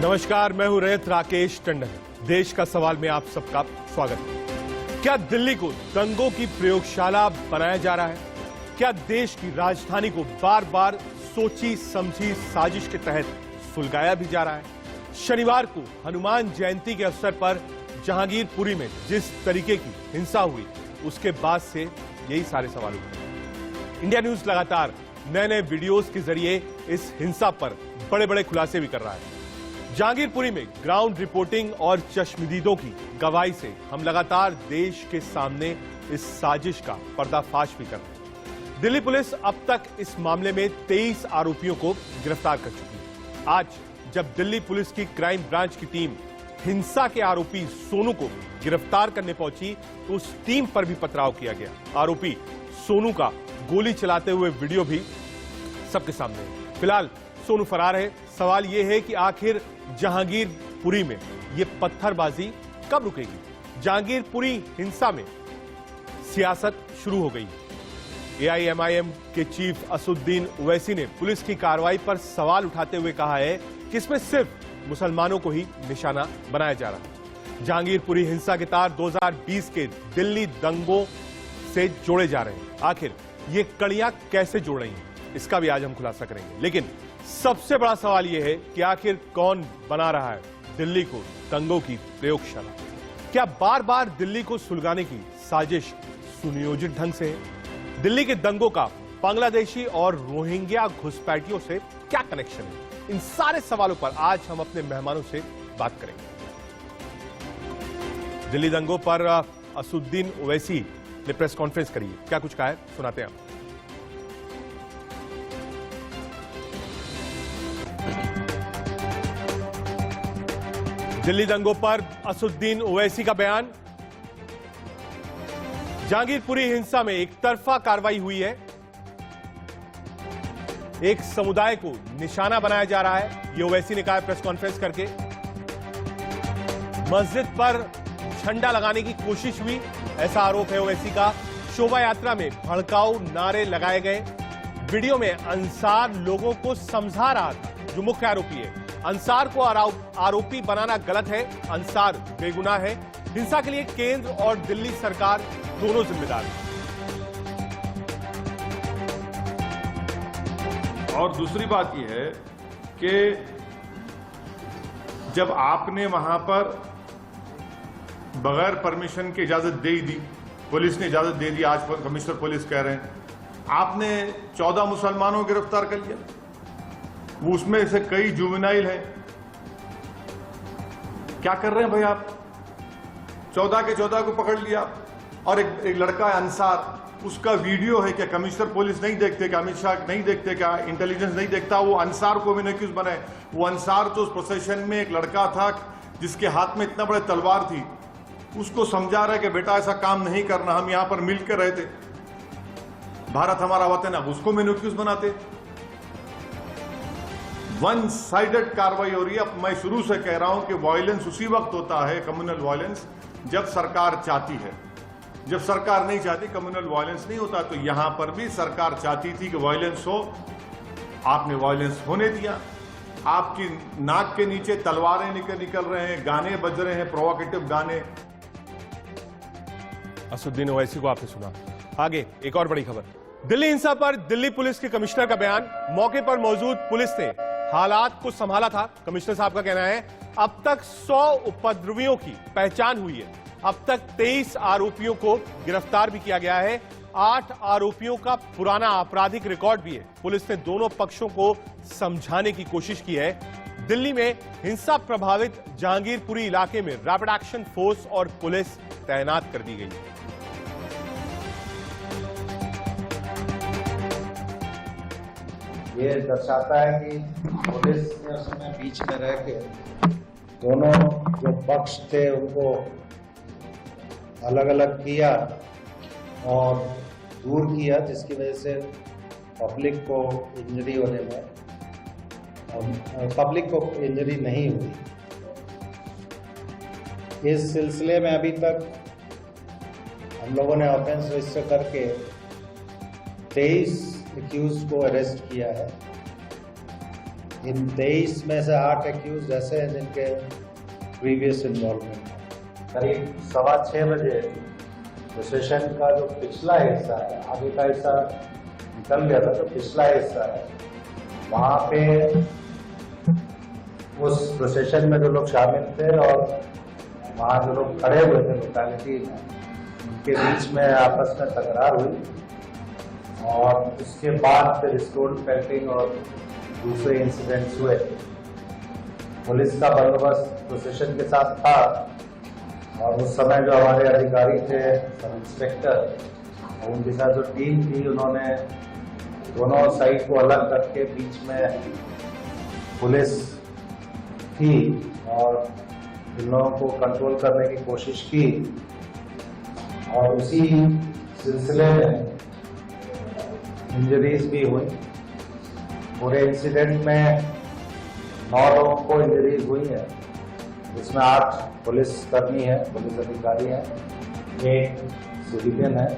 नमस्कार, मैं हूं रैत राकेश टंडन। देश का सवाल में आप सबका स्वागत है। क्या दिल्ली को दंगों की प्रयोगशाला बनाया जा रहा है? क्या देश की राजधानी को बार बार सोची समझी साजिश के तहत सुलगाया भी जा रहा है? शनिवार को हनुमान जयंती के अवसर पर जहांगीरपुरी में जिस तरीके की हिंसा हुई, उसके बाद से यही सारे सवाल उठे। इंडिया न्यूज लगातार नए नए वीडियोस के जरिए इस हिंसा पर बड़े बड़े खुलासे भी कर रहा है। जहांगीरपुरी में ग्राउंड रिपोर्टिंग और चश्मदीदों की गवाही से हम लगातार देश के सामने इस साजिश का पर्दाफाश भी कर रहे हैं। दिल्ली पुलिस अब तक इस मामले में 23 आरोपियों को गिरफ्तार कर चुकी है। आज जब दिल्ली पुलिस की क्राइम ब्रांच की टीम हिंसा के आरोपी सोनू को गिरफ्तार करने पहुंची तो उस टीम पर भी पथराव किया गया। आरोपी सोनू का गोली चलाते हुए वीडियो भी सबके सामने है। फिलहाल सोनू फरार है। सवाल यह है कि आखिर जहांगीरपुरी में यह पत्थरबाजी कब रुकेगी? जहांगीरपुरी हिंसा में सियासत शुरू हो गई। एआईएमआईएम के चीफ असदुद्दीन ओवैसी ने पुलिस की कार्रवाई पर सवाल उठाते हुए कहा है कि इसमें सिर्फ मुसलमानों को ही निशाना बनाया जा रहा है। जहांगीरपुरी हिंसा के तार 2020 के दिल्ली दंगों से जोड़े जा रहे हैं। आखिर ये कड़ियां कैसे जोड़ रही हैं, इसका भी आज हम खुलासा करेंगे। लेकिन सबसे बड़ा सवाल यह है कि आखिर कौन बना रहा है दिल्ली को दंगों की प्रयोगशाला? क्या बार बार दिल्ली को सुलगाने की साजिश सुनियोजित ढंग से है? दिल्ली के दंगों का बांग्लादेशी और रोहिंग्या घुसपैठियों से क्या कनेक्शन है? इन सारे सवालों पर आज हम अपने मेहमानों से बात करेंगे। दिल्ली दंगों पर असदुद्दीन ओवैसी ने प्रेस कॉन्फ्रेंस करी है। क्या कुछ कहा है, सुनाते हैं आप। दिल्ली दंगों पर असदुद्दीन ओवैसी का बयान। जहांगीरपुरी हिंसा में एक तरफा कार्रवाई हुई है। एक समुदाय को निशाना बनाया जा रहा है, यह ओवैसी ने कहा है प्रेस कॉन्फ्रेंस करके। मस्जिद पर झंडा लगाने की कोशिश हुई, ऐसा आरोप है ओवैसी का। शोभा यात्रा में भड़काऊ नारे लगाए गए। वीडियो में अंसार लोगों को समझा रहा था, जो मुख्य आरोपी है। अंसार को आरोपी बनाना गलत है, अंसार बेगुनाह है। हिंसा के लिए केंद्र और दिल्ली सरकार दोनों जिम्मेदार हैं। और दूसरी बात यह है कि जब आपने वहां पर बगैर परमिशन की इजाजत दे दी, पुलिस ने इजाजत दे दी, आज कमिश्नर पुलिस कह रहे हैं, आपने 14 मुसलमानों को गिरफ्तार कर लिया, वो उसमें से कई जुवेनाइल हैं। क्या कर रहे हैं भाई आप? 14 के 14 को पकड़ लिया। और एक लड़का है अंसार, उसका वीडियो है। क्या कमिश्नर पुलिस नहीं देखते? क्या अमित शाह नहीं देखते? क्या इंटेलिजेंस नहीं देखता? वो अंसार को भी एक्यूज बनाए। वो अंसार तो उस प्रोसेशन में एक लड़का था जिसके हाथ में इतना बड़ा तलवार थी, उसको समझा रहा है कि बेटा ऐसा काम नहीं करना, हम यहां पर मिलकर रहते, भारत हमारा वतन है, उसको मैंने एक्यूज बनाते। वन साइडेड कार्रवाई हो रही है। अब मैं शुरू से कह रहा हूं कि वायलेंस उसी वक्त होता है, कम्युनल वायलेंस, जब सरकार चाहती है। जब सरकार नहीं चाहती, कम्युनल वायलेंस नहीं होता। तो यहां पर भी सरकार चाहती थी कि वायलेंस हो, आपने वायलेंस होने दिया। आपकी नाक के नीचे तलवारें निकल रहे हैं, गाने बज रहे हैं, प्रोवोकेटिव गाने। असदुद्दीन ओवैसी को आपने सुना। आगे एक और बड़ी खबर। दिल्ली हिंसा पर दिल्ली पुलिस के कमिश्नर का बयान। मौके पर मौजूद पुलिस ने हालात को संभाला था। कमिश्नर साहब का कहना है अब तक 100 उपद्रवियों की पहचान हुई है। अब तक 23 आरोपियों को गिरफ्तार भी किया गया है। 8 आरोपियों का पुराना आपराधिक रिकॉर्ड भी है। पुलिस ने दोनों पक्षों को समझाने की कोशिश की है। दिल्ली में हिंसा प्रभावित जहांगीरपुरी इलाके में रैपिड एक्शन फोर्स और पुलिस तैनात कर दी गई है। ये दर्शाता है कि पुलिस ने उसमें बीच में रह के दोनों जो पक्ष थे उनको अलग अलग किया और दूर किया, जिसकी वजह से पब्लिक को इंजरी होने में, पब्लिक को इंजरी नहीं हुई। इस सिलसिले में अभी तक हम लोगों ने ऑफेंस रजिस्टर करके 23 एक्यूज को अरेस्ट किया है इन 23 में से 8 एक्यूज ऐसे हैं जिनके प्रीवियस इन्वॉल्वमेंट है। करीब 6:15 बजे प्रोसेशन का जो पिछला हिस्सा है, आगे का हिस्सा निकल गया था, तो पिछला हिस्सा है वहाँ पे उस प्रोसेशन में जो लोग शामिल थे और वहाँ जो लोग खड़े हुए थे लोकेलिटी में, उनके बीच में आपस में तकरार हुई और उसके बाद फिर स्टोन पेल्टिंग और दूसरे इंसिडेंट्स हुए। पुलिस का बंदोबस्त प्रोसेशन के साथ था और उस समय जो हमारे अधिकारी थे, सब इंस्पेक्टर, उनके साथ जो टीम थी, उन्होंने दोनों साइड को अलग करके बीच में पुलिस थी और इन लोगों को कंट्रोल करने की कोशिश की और उसी सिलसिले में इंजरीज भी हुई। पूरे इंसिडेंट में 9 लोगों को इंजरीज हुई है, जिसमें 8 पुलिस कर्मी है, पुलिस अधिकारी हैं, 1 सिविलियन है।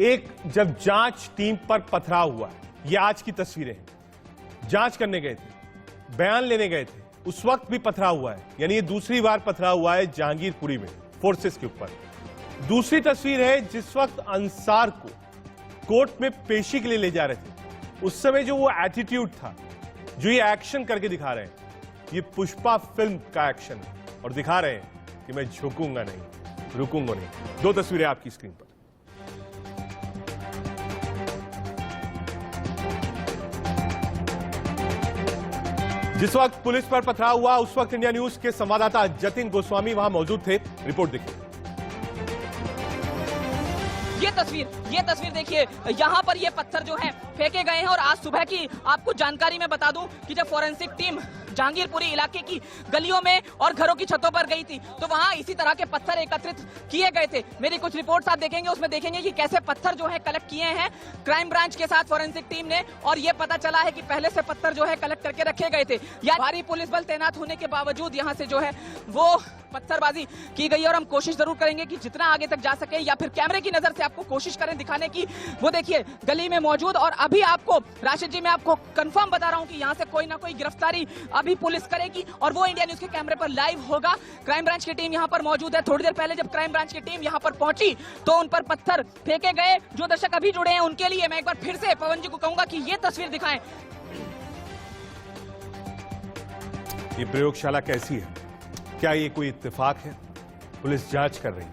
एक जब जांच टीम पर पथराव हुआ है, ये आज की तस्वीरें हैं। जांच करने गए थे, बयान लेने गए थे, उस वक्त भी पथराव हुआ है, यानी ये दूसरी बार पथराव हुआ है जहांगीरपुरी में फोर्सेस के ऊपर। दूसरी तस्वीर है जिस वक्त अंसार को कोर्ट में पेशी के लिए ले जा रहे थे, उस समय जो वो एटीट्यूड था, जो ये एक्शन करके दिखा रहे हैं, ये पुष्पा फिल्म का एक्शन है और दिखा रहे हैं कि मैं झुकूंगा नहीं, रुकूंगा नहीं। 2 तस्वीरें आपकी स्क्रीन पर। जिस वक्त पुलिस पर पथराव हुआ, उस वक्त इंडिया न्यूज के संवाददाता जतिन गोस्वामी वहां मौजूद थे। रिपोर्ट देखिए। ये तस्वीर देखिए, यहाँ पर ये पत्थर जो है फेंके गए हैं और आज सुबह की आपको जानकारी मैं बता दूं कि जब फोरेंसिक टीम जहांगीरपुरी इलाके की गलियों में और घरों की छतों पर गई थी तो वहां इसी तरह के पत्थर एकत्रित किए गए थे। मेरी कुछ रिपोर्ट्स आप देखेंगे, उसमें देखेंगे कि कैसे पत्थर जो है कलेक्ट किए हैं क्राइम ब्रांच के साथ फोरेंसिक टीम ने, और ये पता चला है कि पहले से पत्थर जो है कलेक्ट करके रखे गए थे। या भारी पुलिस बल तैनात होने के बावजूद यहाँ से जो है वो पत्थरबाजी की गई और हम कोशिश जरूर करेंगे कि जितना आगे तक जा सके या फिर कैमरे की नजर से आपको कोशिश करें दिखाने की। वो देखिए गली में मौजूद, और अभी आपको राशिद जी मैं आपको कंफर्म बता रहा हूं कि यहां से कोई ना कोई गिरफ्तारी अभी पुलिस करेगी और वो इंडिया न्यूज के कैमरे पर लाइव होगा। क्राइम ब्रांच की टीम यहां पर मौजूद है। थोड़ी देर पहले जब क्राइम ब्रांच की टीम यहां पर पहुंची तो उन पर पत्थर फेंके गए। जो दर्शक अभी जुड़े हैं उनके लिए मैं एक बार फिर से पवन जी को कहूंगा कि ये तस्वीर दिखाएं। ये प्रयोगशाला कैसी है? क्या ये कोई इत्तेफाक है? पुलिस जांच कर रही है,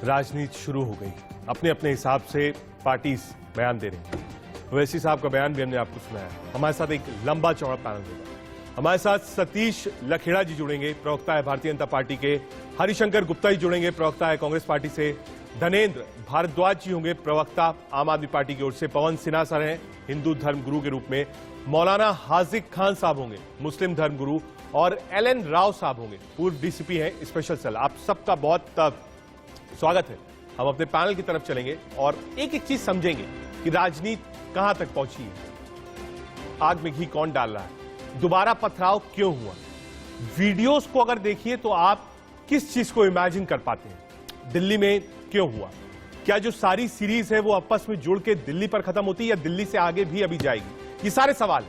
राजनीति शुरू हो गई, अपने अपने हिसाब से पार्टी बयान दे रही है। ओवैसी साहब का बयान भी हमने आपको सुनाया। हमारे साथ एक लंबा चौड़ा पैनल होगा। हमारे साथ सतीश लखेड़ा जी जुड़ेंगे, प्रवक्ता है भारतीय जनता पार्टी के। हरिशंकर गुप्ता जी जुड़ेंगे, प्रवक्ता है कांग्रेस पार्टी से। धनेंद्र भारद्वाज जी होंगे, प्रवक्ता आम आदमी पार्टी की ओर से। पवन सिन्हा सर हैं हिंदू धर्म गुरु के रूप में। मौलाना हाजिक खान साहब होंगे, मुस्लिम धर्म गुरु। और LN राव साहब होंगे, पूर्व DCP हैं स्पेशल सेल। आप सबका बहुत स्वागत है। हम अपने पैनल की तरफ चलेंगे और एक एक चीज समझेंगे कि राजनीति कहां तक पहुंची है, आग में घी कौन डाल रहा है, दोबारा पथराव क्यों हुआ। वीडियोस को अगर देखिए तो आप किस चीज को इमेजिन कर पाते हैं, दिल्ली में क्यों हुआ, क्या जो सारी सीरीज है वो आपस में जुड़ के दिल्ली पर खत्म होती है या दिल्ली से आगे भी अभी जाएगी। ये सारे सवाल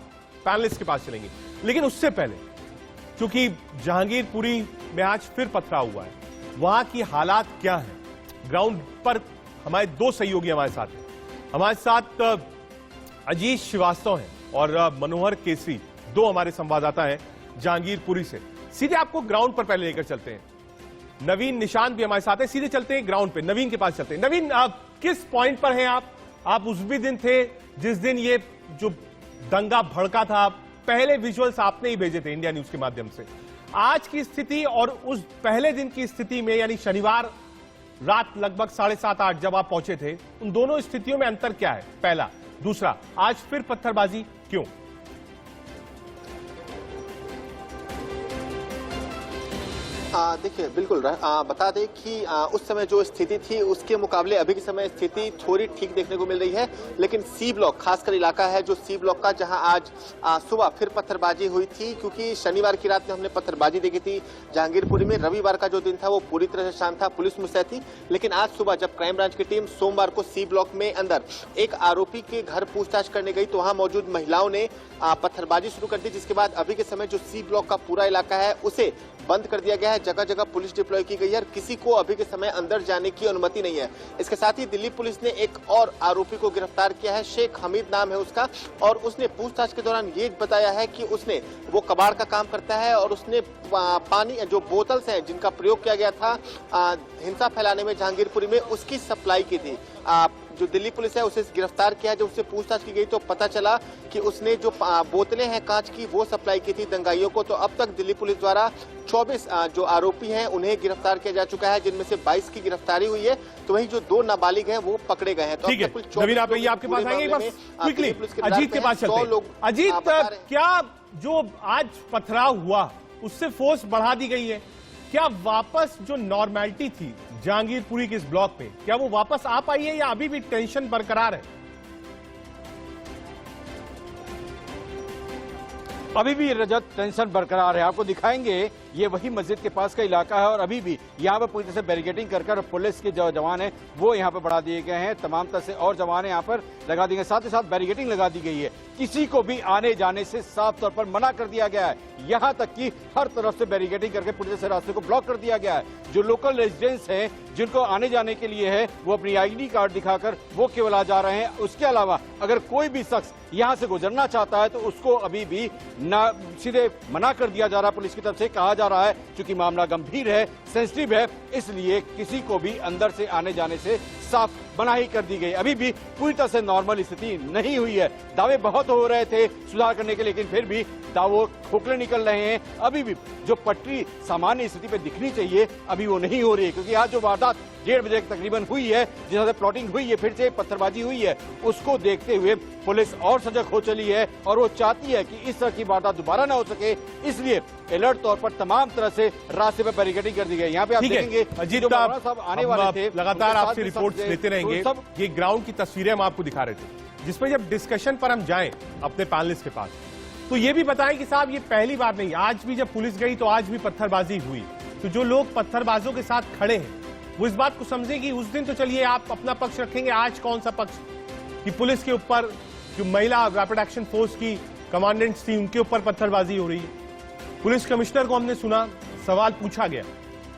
पैनलिस्ट के पास चलेंगे। लेकिन उससे पहले, क्योंकि जहांगीरपुरी में आज फिर पथराव हुआ है, वहां की हालात क्या है ग्राउंड पर, हमारे 2 सहयोगी हमारे साथ हैं। हमारे साथ अजीत श्रीवास्तव हैं और मनोहर केसरी, 2 हमारे संवाददाता हैं जहांगीरपुरी से। सीधे आपको ग्राउंड पर पहले लेकर चलते हैं। नवीन निशांत भी हमारे साथ है, सीधे चलते हैं ग्राउंड पे, नवीन के पास चलते हैं। नवीन, किस पॉइंट पर हैं आप उस भी दिन थे जिस दिन ये जो दंगा भड़का था, पहले विजुअल्स आपने ही भेजे थे इंडिया न्यूज के माध्यम से। आज की स्थिति और उस पहले दिन की स्थिति में, यानी शनिवार रात लगभग 7:30-8 जब आप पहुंचे थे, उन दोनों स्थितियों में अंतर क्या है, पहला। दूसरा, आज फिर पत्थरबाजी क्यों? देखिए बिल्कुल बता दें कि उस समय जो स्थिति थी उसके मुकाबले अभी के समय स्थिति थोड़ी ठीक देखने को मिल रही है, लेकिन सी ब्लॉक खासकर इलाका है जो सी ब्लॉक का, जहां आज सुबह फिर पत्थरबाजी हुई थी, क्योंकि शनिवार की रात में हमने पत्थरबाजी देखी थी जहांगीरपुरी में। रविवार का जो दिन था वो पूरी तरह से शांत था, पुलिस मुस्तैद थी, लेकिन आज सुबह जब क्राइम ब्रांच की टीम सोमवार को सी ब्लॉक में अंदर एक आरोपी के घर पूछताछ करने गई तो वहां मौजूद महिलाओं ने पत्थरबाजी शुरू कर दी, जिसके बाद अभी के समय जो सी ब्लॉक का पूरा इलाका है उसे बंद कर दिया गया है। जगह जगह पुलिस डिप्लॉय की गई है और किसी को अभी के समय अंदर जाने की अनुमति नहीं है। इसके साथ ही दिल्ली पुलिस ने एक और आरोपी को गिरफ्तार किया है, शेख हमीद नाम है उसका, और उसने पूछताछ के दौरान ये बताया है कि उसने वो कबाड़ का काम करता है और उसने पानी जो बोतल्स हैं जिनका प्रयोग किया गया था हिंसा फैलाने में जहांगीरपुरी में, उसकी सप्लाई की थी। जो दिल्ली पुलिस है उसे गिरफ्तार किया। जब उससे पूछताछ की गई तो पता चला कि उसने जो बोतलें हैं कांच की वो सप्लाई की थी दंगाइयों को। तो अब तक दिल्ली पुलिस द्वारा 24 जो आरोपी हैं उन्हें गिरफ्तार किया जा चुका है, जिनमें से 22 की गिरफ्तारी हुई है, तो वहीं जो 2 नाबालिग हैं वो पकड़े गए हैं। तो ठीक है, नवीन आप आपके पास आएंगे, क्विकली अजीत के पास चलते हैं। अजीत, क्या जो आज पथराव हुआ उससे फोर्स बढ़ा दी गई है? क्या वापस जो नॉर्मेलिटी थी जहांगीरपुरी के इस ब्लॉक में, क्या वो वापस आ पाई है या अभी भी टेंशन बरकरार है? अभी भी रजत टेंशन बरकरार है। आपको दिखाएंगे ये वही मस्जिद के पास का इलाका है और अभी भी यहाँ पे पूरी तरह से बैरिकेडिंग कर पुलिस के जो जवान हैं वो यहाँ पे बढ़ा दिए गए हैं। तमाम तरह से और जवान यहाँ पर लगा दिए गए, साथ ही साथ बैरिकेडिंग लगा दी गई है। किसी को भी आने जाने से साफ तौर पर मना कर दिया गया है। यहाँ तक कि हर तरफ से बैरिकेडिंग करके पूरी तरह से रास्ते को ब्लॉक कर दिया गया है। जो लोकल रेजिडेंट्स हैं जिनको आने जाने के लिए है वो अपनी ID कार्ड दिखाकर वो केवल आ जा रहे हैं। उसके अलावा अगर कोई भी शख्स यहाँ से गुजरना चाहता है तो उसको अभी भी ना सीधे मना कर दिया जा रहा है। पुलिस की तरफ से कहा जा रहा है क्योंकि मामला गंभीर है, सेंसिटिव है, इसलिए किसी को भी अंदर से आने जाने से साफ मनाही कर दी गई। अभी भी पूरी तरह से नॉर्मल स्थिति नहीं हुई है। दावे बहुत हो रहे थे सुधार करने के, लेकिन फिर भी दावों खोखले निकल रहे हैं। अभी भी जो पटरी सामान्य स्थिति पे दिखनी चाहिए अभी वो नहीं हो रही है, क्योंकि आज जो वारदात 1:30 बजे तकरीबन हुई है, जिस प्लॉटिंग हुई है, फिर से पत्थरबाजी हुई है, उसको देखते हुए पुलिस और सजग हो चली है और वो चाहती है कि इस तरह की वारदात दोबारा ना हो सके, इसलिए अलर्ट तौर पर तमाम तरह से रास्ते पर बैरिकेडिंग कर दी गई। यहाँ पे आप देखेंगे अजीत साहब आने वाले थे, लगातार आपसे रिपोर्ट्स लेते रहेंगे। ये ग्राउंड की तस्वीरें हम आपको दिखा रहे थे, जिसमें जब डिस्कशन पर हम जाएं अपने पैनलिस्ट के पास तो ये भी बताएं कि साहब ये पहली बार नहीं, आज भी जब पुलिस गई तो आज भी पत्थरबाजी हुई। तो जो लोग पत्थरबाजों के साथ खड़े हैं वो इस बात को समझें कि उस दिन तो चलिए आप अपना पक्ष रखेंगे, आज कौन सा पक्ष कि पुलिस के ऊपर जो महिला रैपिड एक्शन फोर्स की कमांडेंट्स थी उनके ऊपर पत्थरबाजी हो रही है। पुलिस कमिश्नर को हमने सुना, सवाल पूछा गया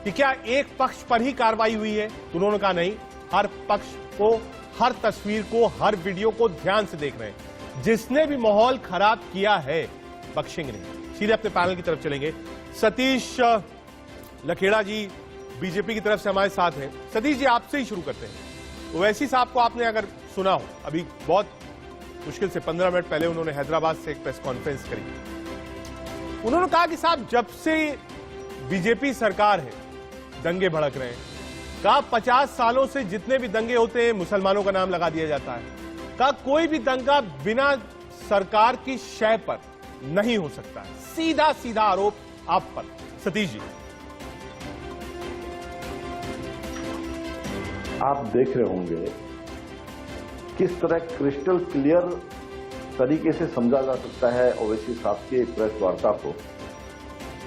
कि क्या एक पक्ष पर ही कार्रवाई हुई है, तो उन्होंने कहा नहीं, हर पक्ष को, हर तस्वीर को, हर वीडियो को ध्यान से देख रहे हैं। जिसने भी माहौल खराब किया है बख्शेंगे नहीं। सीधे अपने पैनल की तरफ चलेंगे। सतीश लखेड़ा जी बीजेपी की तरफ से हमारे साथ हैं। सतीश जी आपसे ही शुरू करते हैं। ओवैसी साहब को आपने अगर सुना हो, अभी बहुत मुश्किल से 15 मिनट पहले उन्होंने हैदराबाद से एक प्रेस कॉन्फ्रेंस करी। उन्होंने कहा कि साहब जब से बीजेपी सरकार है दंगे भड़क रहे हैं। कहा 50 सालों से जितने भी दंगे होते हैं मुसलमानों का नाम लगा दिया जाता है। कहा कोई भी दंगा बिना सरकार की शय पर नहीं हो सकता है। सीधा सीधा आरोप आप पर। सतीश जी आप देख रहे होंगे किस तरह क्रिस्टल क्लियर तरीके से समझा जा सकता है ओवैसी साहब की प्रेस वार्ता को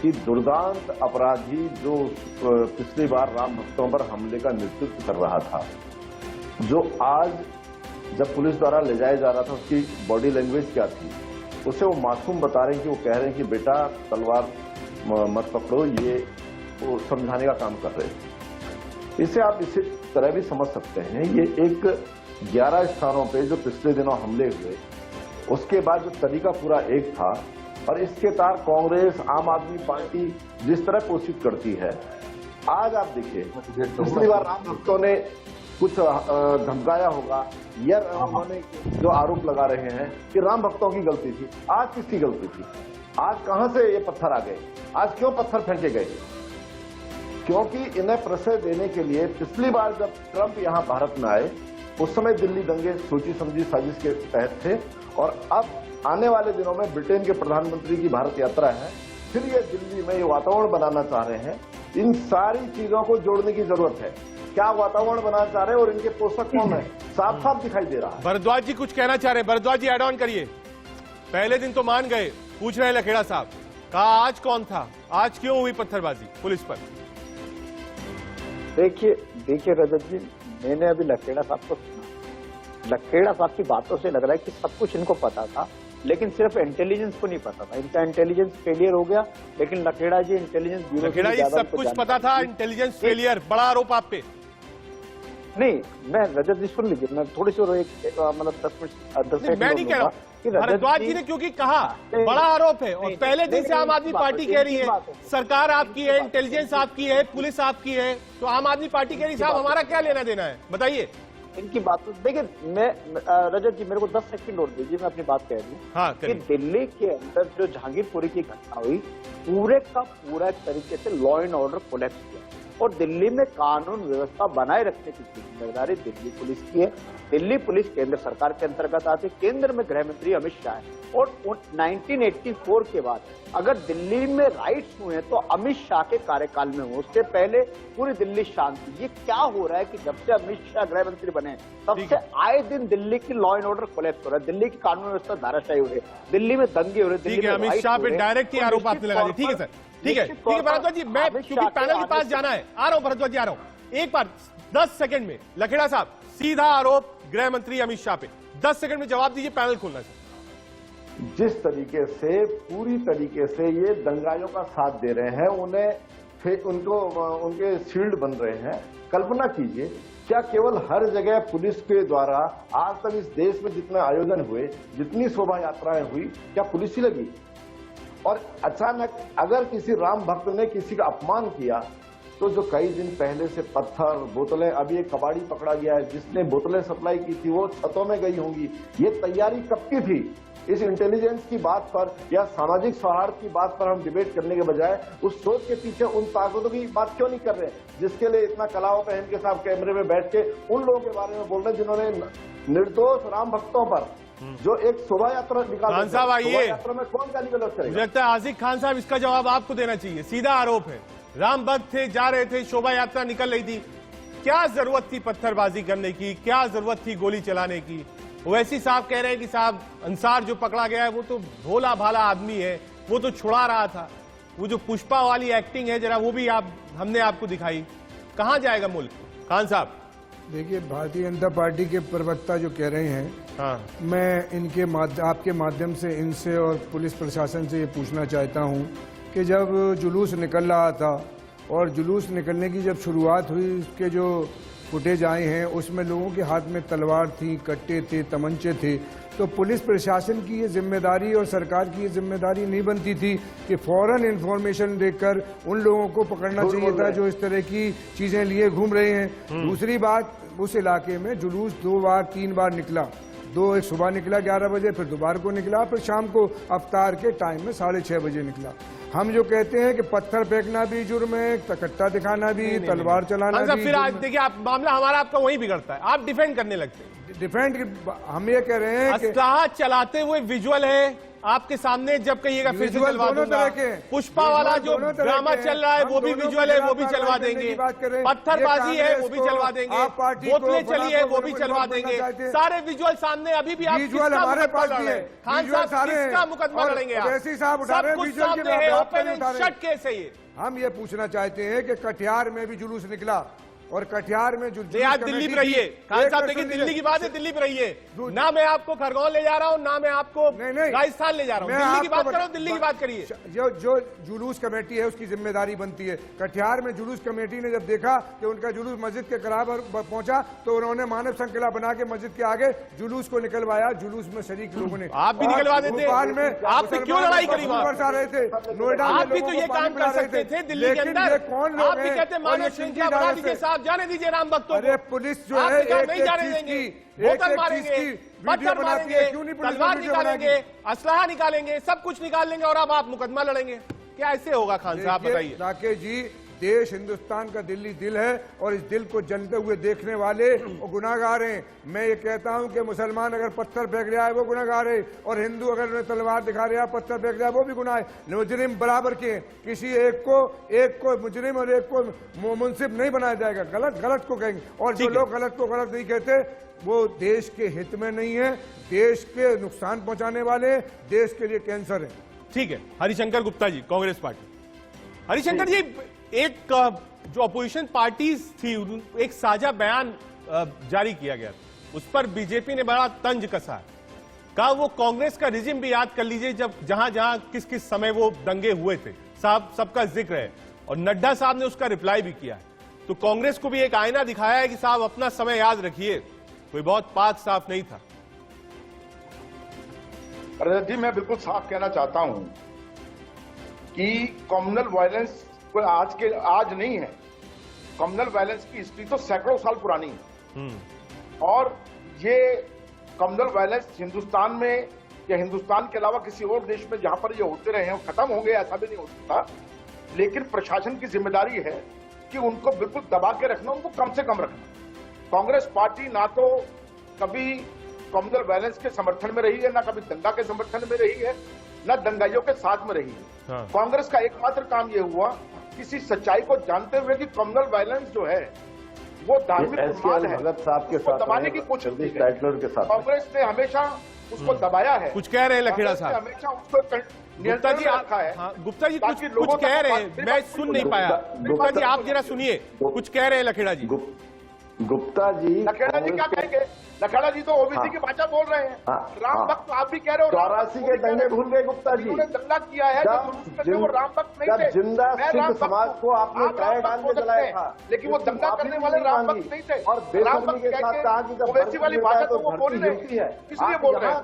कि दुर्दांत अपराधी जो पिछली बार राम भक्तों पर हमले का नेतृत्व कर रहा था, जो आज जब पुलिस द्वारा ले जाया जा रहा था उसकी बॉडी लैंग्वेज क्या थी, उसे वो मासूम बता रहे हैं कि वो कह रहे हैं कि बेटा तलवार मत पकड़ो, ये वो समझाने का काम कर रहे हैं। इसे आप इसी तरह भी समझ सकते हैं। ये एक 11 स्थानों पे जो पिछले दिनों हमले हुए उसके बाद जो तरीका पूरा एक था, और इसके तार कांग्रेस आम आदमी पार्टी जिस तरह कोशिश करती है। आज आप देखिए पिछली बार राम भक्तों ने कुछ धमकाया होगा, या उन्होंने जो आरोप लगा रहे हैं कि राम भक्तों की गलती थी, आज किसकी गलती थी? आज कहां से ये पत्थर आ गए? आज क्यों पत्थर फेंके गए? क्योंकि इन्हें प्रश्रय देने के लिए पिछली बार जब ट्रंप यहां भारत में आए उस समय दिल्ली दंगे सोची समझी साजिश के तहत थे, और अब आने वाले दिनों में ब्रिटेन के प्रधानमंत्री की भारत यात्रा है, फिर ये दिल्ली में ये वातावरण बनाना चाह रहे हैं इन सारी चीजों को जोड़ने की जरूरत है। क्या वातावरण बनाना चाह रहे हैं और इनके पोषक कौन है, साफ साफ दिखाई दे रहा है। भरद्वाज जी कुछ कहना चाह रहे हैं, भरद्वाज जी ऐड ऑन करिए। पहले दिन तो मान गए, पूछ रहे हैं लखेड़ा साहब, कहा आज कौन था, आज क्यों हुई पत्थरबाजी पुलिस पर? देखिए रजत जी, मैंने अभी लखेड़ा साहब को सुना। लखेड़ा साहब की बातों से लग रहा है कि सब कुछ इनको पता था, लेकिन सिर्फ इंटेलिजेंस को नहीं पता था। इनका इंटेलिजेंस फेलियर हो गया, लेकिन लखेड़ा जी इंटेलिजेंस ब्यूरो लखेड़ा जी सब कुछ पता था, इंटेलिजेंस फेलियर, बड़ा आरोप आप पे। नहीं, मैं रजत जी सुन लीजिए, मैं थोड़ी सी मतलब 10 मिनट मैं नहीं कह रहा हूं, भरद्वाज जी ने क्योंकि कहा बड़ा आरोप है और पहले दिन से आम आदमी पार्टी कह रही है सरकार आपकी है, इंटेलिजेंस आपकी है, पुलिस आपकी है, तो आम आदमी पार्टी कह रही साहब हमारा क्या लेना देना है, बताइए। इनकी बात देखिए, मैं रजत जी मेरे को 10 सेकंड और दीजिए, मैं अपनी बात कह दूं। हाँ, कि दिल्ली के अंदर जो जहांगीरपुरी की घटना हुई, पूरे का पूरा एक तरीके से लॉ एंड ऑर्डर कोलैप्स किया और दिल्ली में कानून व्यवस्था बनाए रखने की जिम्मेदारी दिल्ली पुलिस की है। दिल्ली पुलिस केंद्र सरकार के अंतर्गत आती है, केंद्र में गृह मंत्री अमित शाह है और 1984 के बाद अगर दिल्ली में राइट्स हुए तो अमित शाह के कार्यकाल में हुए, उससे पहले पूरी दिल्ली शांत थी। ये क्या हो रहा है कि जब से अमित शाह गृह मंत्री बने तब से आए दिन दिल्ली की लॉ एंड ऑर्डर कोलैप्स हो रहा है, दिल्ली की कानून व्यवस्था धाराशायी हो रही है, दिल्ली में दंगे हो रहे हैं। ठीक है, अमित शाह पे डायरेक्ट ही आरोप आपने लगा दिया। ठीक है सर, ठीक है भरद्वाज जी, मैं क्योंकि पैनल के पास जाना है, आ रहा हूं भरद्वाज जी, आ रहा हूं। एक बार 10 सेकंड में लखेड़ा साहब सीधा आरोप गृह मंत्री अमित शाह पे, 10 सेकंड में जवाब दीजिए, पैनल खोलना है। जिस तरीके से पूरी तरीके से ये दंगाइयों का साथ दे रहे हैं, उनके शील्ड बन रहे हैं, कल्पना कीजिए क्या केवल हर जगह पुलिस के द्वारा आज तक इस देश में जितने आयोजन हुए, जितनी शोभा यात्राएं हुई, क्या पुलिस ही लगी? और अचानक अगर किसी राम भक्त ने किसी का अपमान किया तो जो कई दिन पहले से पत्थर, बोतलें, अभी एक कबाड़ी पकड़ा गया है जिसने बोतलें सप्लाई की थी, वो छतों में गई होंगी। ये तैयारी कब की थी? इस इंटेलिजेंस की बात पर या सामाजिक सौहार्द की बात पर हम डिबेट करने के बजाय उस सोच के पीछे उन ताकतों की बात क्यों नहीं कर रहे, जिसके लिए इतना कलाओं पहन के साथ कैमरे में बैठ के उन लोगों के बारे में बोल रहे हैं जिन्होंने निर्दोष राम भक्तों पर जो एक शोभा यात्रा निकाली। खान साहब आइए, यात्रा में कौन गाली गलौज करेगा? मुझे लगता है आसिफ खान साहब इसका जवाब आपको देना चाहिए। सीधा आरोप है, राम भक्त थे, जा रहे थे, शोभा यात्रा निकल रही थी, क्या जरूरत थी पत्थरबाजी करने की, क्या जरूरत थी गोली चलाने की? वैसी साहब कह रहे हैं कि साहब अंसार जो पकड़ा गया है वो तो भोला भाला आदमी है, वो तो छुड़ा रहा था, वो जो पुष्पा वाली एक्टिंग है जरा वो भी हमने आपको दिखाई। कहां जाएगा मुल्क? खान साहब देखिए, भारतीय जनता पार्टी के प्रवक्ता जो कह रहे हैं, हाँ, मैं आपके माध्यम से इनसे और पुलिस प्रशासन से ये पूछना चाहता हूं कि जब जुलूस निकल रहा था और जुलूस निकलने की जब शुरुआत हुई, उसके जो फुटेज आए हैं उसमें लोगों के हाथ में तलवार थी, कट्टे थे, तमंचे थे, तो पुलिस प्रशासन की ये जिम्मेदारी और सरकार की ये जिम्मेदारी नहीं बनती थी कि फौरन इंफॉर्मेशन देकर उन लोगों को पकड़ना चाहिए था जो इस तरह की चीजें लिए घूम रहे हैं? दूसरी बात, उस इलाके में जुलूस 2 बार 3 बार निकला, एक सुबह निकला 11 बजे, फिर दोपहर को निकला, फिर शाम को अफ्तार के टाइम में 6:30 बजे निकला। हम जो कहते हैं कि पत्थर फेंकना भी जुर्म है, कट्टा दिखाना भी, तलवार चलाना भी। फिर आज देखिए आप मामला हमारा आपका वही बिगड़ता है, आप डिफेंड करने लगते हैं। हम ये कह रहे हैं कि असलाह चलाते हुए विजुअल है आपके सामने, जब कहिएगा फिर से चलवा दूंगा। पुष्पा वाला जो ड्रामा चल रहा है वो भी विजुअल है, वो भी चलवा देंगे। पत्थरबाजी है वो भी चलवा देंगे, बोतलें चली है वो भी चलवा देंगे, सारे विजुअल सामने। अभी भी आप किसका मुकदमा लड़ रहे हैं? खान साहब किसका मुकदमा लड़ेंगे आप? सब कुछ सामने है, ओपन एंड शट केस है ये। हम ये पूछना चाहते हैं कि कटिहार में भी जुलूस निकला और कटिहार में जो आप दिल्ली में रहिए, खान साहब देखिए दिल्ली की बात है, दिल्ली में रहिए ना, मैं आपको खरगोन ले जा रहा हूँ ना मैं आपको राजस्थान ले जा रहा हूँ, दिल्ली की बात करो, दिल्ली की बात करिए। जो जुलूस कमेटी है उसकी जिम्मेदारी बनती है। कटिहार में जुलूस कमेटी ने जब देखा कि उनका जुलूस मस्जिद के बराबर पहुंचा तो उन्होंने मानव श्रृंखला बना के मस्जिद के आगे जुलूस को निकलवाया। जुलूस में शरीक लोगों ने, आप भी निकलवा देते, आपने क्यों लड़ाई करी? बरसा रहे थे नोएडा, आप भी तो ये काम कर सकते थे दिल्ली के अंदर। कौन आप भी कहते मानव श्रृंखला बना दीजिए साहब, जाने दीजिए राम। अरे पुलिस जो है नहीं जाने देंगे, बोतल मारेंगे, पत्थर मारेंगे, तलवार निकालेंगे, असलाहा निकालेंगे, सब कुछ निकाल लेंगे और अब आप मुकदमा लड़ेंगे? क्या ऐसे होगा खान साहब, बताइए। राकेश जी, देश हिंदुस्तान का दिल्ली दिल है और इस दिल को जलते हुए देखने वाले वो गुनाहगार हैं। मैं ये कहता हूं कि मुसलमान अगर पत्थर फेंक रहा है वो गुनाहगार है, और हिंदू अगर तलवार दिखा रहा है पत्थर फेंक रहा है वो भी गुनाह है। मुजरिम बराबर के हैं, किसी एक को मुजरिम और एक को मुंसिफ नहीं बनाया जाएगा। गलत गलत को कहेंगे, और जो लोग गलत को गलत नहीं कहते वो देश के हित में नहीं है, देश के नुकसान पहुंचाने वाले, देश के लिए कैंसर है। ठीक है, हरिशंकर गुप्ता जी, कांग्रेस पार्टी। हरिशंकर जी, एक जो अपोजिशन पार्टीज थी एक साझा बयान जारी किया गया, उस पर बीजेपी ने बड़ा तंज कसा है। कहा वो कांग्रेस का रिजिम भी याद कर लीजिए, जब जहां जहां किस किस समय वो दंगे हुए थे, साहब सबका जिक्र है, और नड्डा साहब ने उसका रिप्लाई भी किया है। तो कांग्रेस को भी एक आईना दिखाया है कि साहब अपना समय याद रखिए, कोई बहुत पाक साफ नहीं था। रजत जी, मैं बिल्कुल साफ कहना चाहता हूं कि कम्युनल वायलेंस कोई आज नहीं है। कम्युनल वायलेंस की हिस्ट्री तो सैकड़ों साल पुरानी है, और ये कम्युनल वायलेंस हिंदुस्तान में या हिंदुस्तान के अलावा किसी और देश में जहां पर ये होते रहे हैं खत्म होंगे ऐसा भी नहीं हो सकता। लेकिन प्रशासन की जिम्मेदारी है कि उनको बिल्कुल दबा के रखना, उनको कम से कम रखना। कांग्रेस पार्टी ना तो कभी कम्युनल वायलेंस के समर्थन में रही है, ना कभी दंगा के समर्थन में रही है, ना दंगाइयों के साथ में रही है। हाँ। कांग्रेस का एकमात्र काम यह हुआ किसी सच्चाई को जानते हुए कि कम्युनल वायलेंस जो है वो धार्मिक उन्माद है, उसको दबाने की कोशिश की है। कांग्रेस ने हमेशा उसको दबाया है। कुछ कह रहे हैं लखेड़ा साहब, हमेशा उसको गुप्ता जी रखा है। हाँ, गुप्ता जी कुछ कह रहे हैं, मैं सुन नहीं पाया। गुप्ता जी आप जरा सुनिए, कुछ कह रहे हैं लखेड़ा जी। गुप्ता जी, लखेड़ा जी क्या कहेंगे? लखेड़ा जी तो ओबीसी की भाषा बोल रहे हैं। राम भक्त आप भी कह रहे हो। 84 के दंगे भूल गए गुप्ता जी, उन्होंने दंगा किया है, वो राम भक्त नहीं थे। जिंदा सिख समाज को आपने काहे डाल के जलाया था, लेकिन वो दंगा करने वाले राम भक्त नहीं थे। और बेशर्मी के साथ कहा कि ओबीसी वाली भाषा तो वो बोल रहे हैं, इसलिए बोल रहे हैं।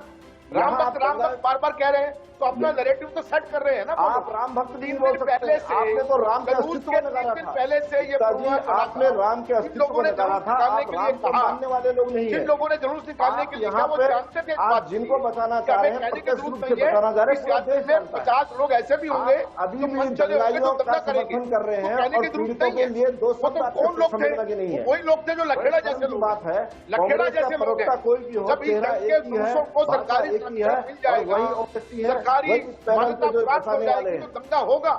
राम भक्त बार बार कह रहे हैं, तो अपना नैरेटिव तो सेट कर रहे हैं ना। आप राम भक्त नहीं बोल सकते, आपने तो राम के अस्तित्व को नकारा था। पहले से ये आपने राम के अस्तित्व को नकारा था, आप राम को मानने वाले लोग नहीं है। जिन लोगों ने जुलूस निकालने के लिए यहाँ पे आप जिनको बताना चाह रहे हैं, प्रत्यक्ष रूप से बताना चाह रहे हैं, 50 लोग ऐसे भी होंगे अभी भी दंगाइयों का समर्थन कर रहे हैं, और पीड़ितों के लिए दो शब्द आपको समझना की नहीं है। वही लोग थे जो लखेड़ा जैसे लोग बात है, लखेड़ा जैसे लोग हैं। कोई भी हो, चेहरा एक ही है, सरकारी एक ही है, वही ओबीसी है, सरकारी जो वाले तो दंगा होगा,